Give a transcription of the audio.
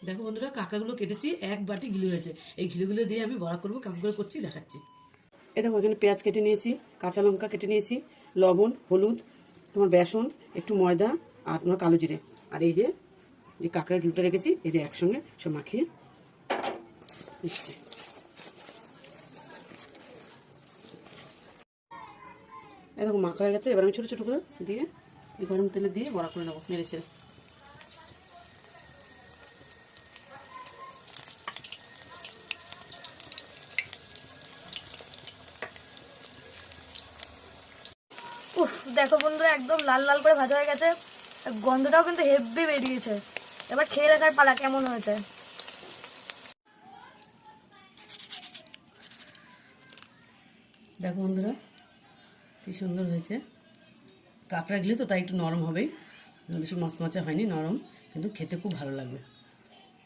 দেখো বন্ধুরা, কাঁকড়াগুলো কেটেছি, এক বাটি ঘিলু হয়েছে। এই ঘিলুগুলো দিয়ে আমি বড়া করবো, কেমন করে করছি দেখাচ্ছি। এই দেখো, এখানে পেঁয়াজ কেটে নিয়েছি, কাঁচা লঙ্কা কেটে নিয়েছি, লবণ, হলুদ, তোমার বেসন, একটু ময়দা আর তোমার কালো জিরে, আর এই যে কাঁকড়ার ঘিলুটা রেখেছি, এই যে একসঙ্গে সব মাখিয়ে মিশছে। এরকম মাখা হয়ে গেছে। এবার আমি ছোটো ছোটো করে দিয়ে এই গরম তেলে দিয়ে বড়া করে নেবো নেড়ে ছেড়ে। উফ, দেখো বন্ধুরা, একদম লাল লাল করে ভাজা হয়ে গেছে। গন্ধটাও কিন্তু হেভি বেরিয়েছে। এবার খেয়ে দেখার পালা কেমন হয়েছে। দেখো বন্ধুরা, কি সুন্দর হয়েছে। কাঁকড়া গেলে তো তাই একটু নরম হবেই, বেশি মচমচে হয়নি, নরম, কিন্তু খেতে খুব ভালো লাগবে।